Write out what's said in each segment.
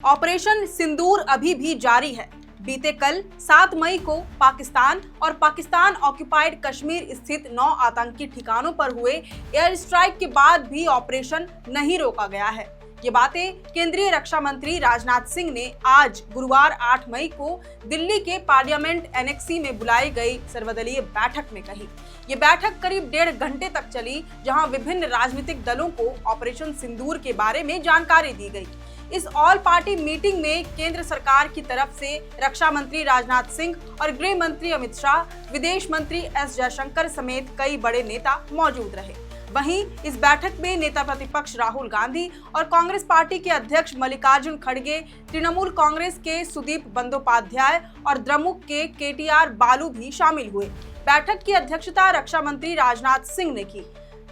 Operation सिंदूर अभी भी जारी है। बीते कल 7 मई को पाकिस्तान और पाकिस्तान ऑक्युपाइड कश्मीर स्थित 9 आतंकी ठिकानों पर हुए एयर स्ट्राइक के बाद भी ऑपरेशन नहीं रोका गया है। ये बातें केंद्रीय रक्षा मंत्री राजनाथ सिंह ने आज गुरुवार 8 मई को दिल्ली के पार्लियामेंट एनेक्सी में बुलाई गई सर्वदलीय बैठक में कही। ये बैठक करीब 1.5 घंटे तक चली, जहां विभिन्न राजनीतिक दलों को ऑपरेशन सिंदूर के बारे में जानकारी दी गई। इस ऑल पार्टी मीटिंग में केंद्र सरकार की तरफ से रक्षा मंत्री राजनाथ सिंह और गृह मंत्री अमित शाह, विदेश मंत्री एस जयशंकर समेत कई बड़े नेता मौजूद रहे। वहीं इस बैठक में नेता प्रतिपक्ष राहुल गांधी और कांग्रेस पार्टी के अध्यक्ष मल्लिकार्जुन खड़गे, तृणमूल कांग्रेस के सुदीप बंदोपाध्याय और द्रमुक के केटीआर बालू भी शामिल हुए। बैठक की अध्यक्षता रक्षा मंत्री राजनाथ सिंह ने की।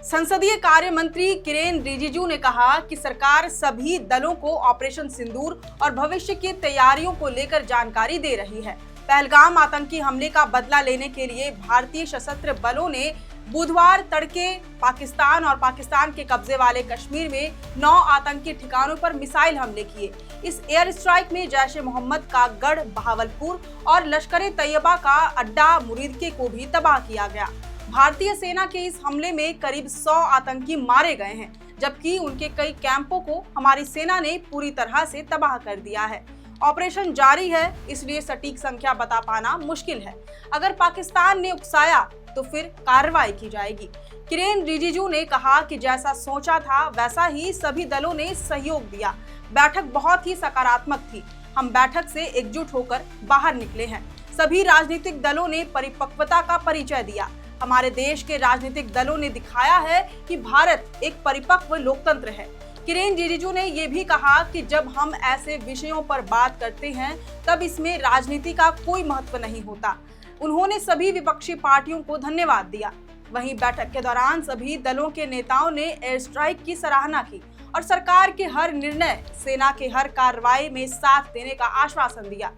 संसदीय कार्य मंत्री किरेन रिजिजू ने कहा कि सरकार सभी दलों को ऑपरेशन सिंदूर और भविष्य की तैयारियों को लेकर जानकारी दे रही है। पहलगाम आतंकी हमले का बदला लेने के लिए भारतीय सशस्त्र बलों ने बुधवार तड़के पाकिस्तान और पाकिस्तान के कब्जे वाले कश्मीर में 9 आतंकी ठिकानों पर मिसाइल हमले किए। इस एयर स्ट्राइक में जैश ए मोहम्मद का गढ़ बहावलपुर और लश्कर तैयबा का अड्डा मुरीदके को भी तबाह किया गया। भारतीय सेना के इस हमले में करीब 100 आतंकी मारे गए हैं, जबकि उनके कई कैंपों को हमारी सेना ने पूरी तरह से तबाह कर दिया है। ऑपरेशन जारी है, इसलिए सटीक संख्या बता पाना मुश्किल है। अगर पाकिस्तान ने उकसाया तो फिर कार्रवाई की जाएगी। किरेन रिजिजू ने कहा कि जैसा सोचा था वैसा ही सभी दलों ने सहयोग दिया। बैठक बहुत ही सकारात्मक थी। हम बैठक से एकजुट होकर बाहर निकले हैं। सभी राजनीतिक दलों ने परिपक्वता का परिचय दिया। हमारे देश के राजनीतिक दलों ने दिखाया है कि भारत एक परिपक्व लोकतंत्र है। किरेन रिजिजू ने यह भी कहा कि जब हम ऐसे विषयों पर बात करते हैं तब इसमें राजनीति का कोई महत्व नहीं होता। उन्होंने सभी विपक्षी पार्टियों को धन्यवाद दिया। वहीं बैठक के दौरान सभी दलों के नेताओं ने एयर स्ट्राइक की सराहना की और सरकार के हर निर्णय, सेना के हर कार्रवाई में साथ देने का आश्वासन दिया।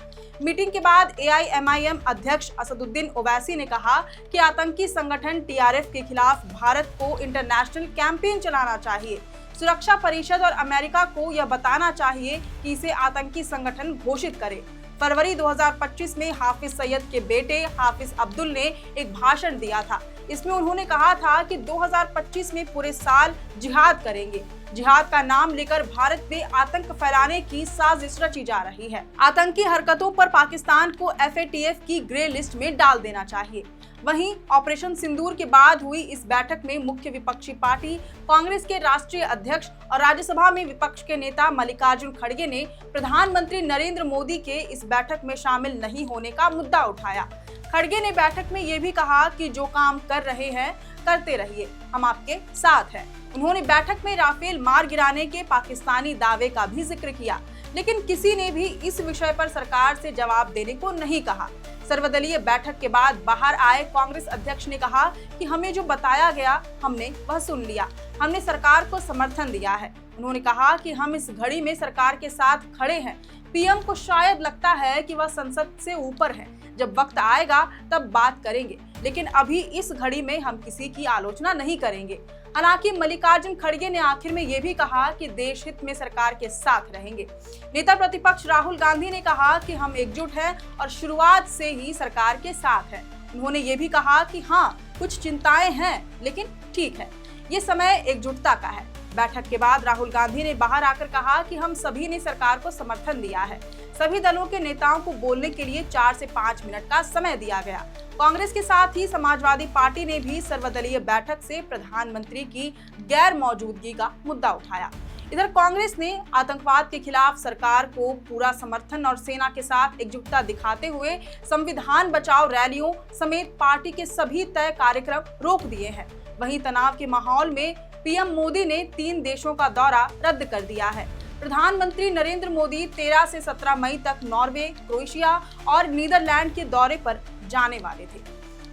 मीटिंग के बाद AIMIM अध्यक्ष असदुद्दीन ओवैसी ने कहा कि आतंकी संगठन TRF के खिलाफ भारत को इंटरनेशनल कैंपेन चलाना चाहिए। सुरक्षा परिषद और अमेरिका को यह बताना चाहिए कि इसे आतंकी संगठन घोषित करे। फरवरी 2025 में हाफिज सईद के बेटे हाफिज अब्दुल ने एक भाषण दिया था। इसमें उन्होंने कहा था कि 2025 में पूरे साल जिहाद करेंगे। जिहाद का नाम लेकर भारत में आतंक फैलाने की साजिश रची जा रही है। आतंकी हरकतों पर पाकिस्तान को FATF की ग्रे लिस्ट में डाल देना चाहिए। वहीं ऑपरेशन सिंदूर के बाद हुई इस बैठक में मुख्य विपक्षी पार्टी कांग्रेस के राष्ट्रीय अध्यक्ष और राज्यसभा में विपक्ष के नेता मल्लिकार्जुन खड़गे ने प्रधानमंत्री नरेंद्र मोदी के इस बैठक में शामिल नहीं होने का मुद्दा उठाया। खड़गे ने बैठक में ये भी कहा कि जो काम कर रहे हैं करते रहिए, हम आपके साथ हैं। उन्होंने बैठक में राफेल मार गिराने के पाकिस्तानी दावे का भी जिक्र किया, लेकिन किसी ने भी इस विषय पर सरकार से जवाब देने को नहीं कहा। सर्वदलीय बैठक के बाद बाहर आए कांग्रेस अध्यक्ष ने कहा कि हमें जो बताया गया हमने वह सुन लिया, हमने सरकार को समर्थन दिया है। उन्होंने कहा कि हम इस घड़ी में सरकार के साथ खड़े हैं। PM को शायद लगता है कि वह संसद से ऊपर है, जब वक्त आएगा तब बात करेंगे, लेकिन अभी इस घड़ी में हम किसी की आलोचना नहीं करेंगे। हालांकि मल्लिकार्जुन खड़गे ने आखिर में यह भी कहा कि देश हित में सरकार के साथ रहेंगे। नेता प्रतिपक्ष राहुल गांधी ने कहा कि हम एकजुट हैं और शुरुआत से ही सरकार के साथ हैं। उन्होंने ये भी कहा कि हाँ, कुछ चिंताएं हैं, लेकिन ठीक है, ये समय एकजुटता का है। बैठक के बाद राहुल गांधी ने बाहर आकर कहा कि हम सभी ने सरकार को समर्थन दिया है। सभी दलों के नेताओं को बोलने के लिए 4 से 5 मिनट का समय दिया गया। कांग्रेस के साथ ही समाजवादी पार्टी ने भी सर्वदलीय बैठक से प्रधानमंत्री की गैर मौजूदगी का मुद्दा उठाया। इधर कांग्रेस ने आतंकवाद के खिलाफ सरकार को पूरा समर्थन और सेना के साथ एकजुटता दिखाते हुए संविधान बचाओ रैलियों समेत पार्टी के सभी तय कार्यक्रम रोक दिए हैं। वहीं तनाव के माहौल में PM मोदी ने 3 देशों का दौरा रद्द कर दिया है। प्रधानमंत्री नरेंद्र मोदी 13 से 17 मई तक नॉर्वे, क्रोएशिया और नीदरलैंड के दौरे पर जाने वाले थे।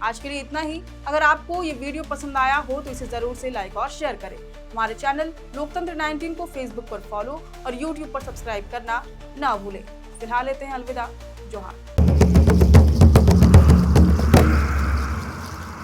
आज के लिए इतना ही। अगर आपको ये वीडियो पसंद आया हो तो इसे जरूर से लाइक और शेयर करें। हमारे चैनल लोकतंत्र 19 को फेसबुक पर फॉलो और YouTube पर सब्सक्राइब करना ना भूलें। फिलहाल लेते हैं अलविदा। जोहार।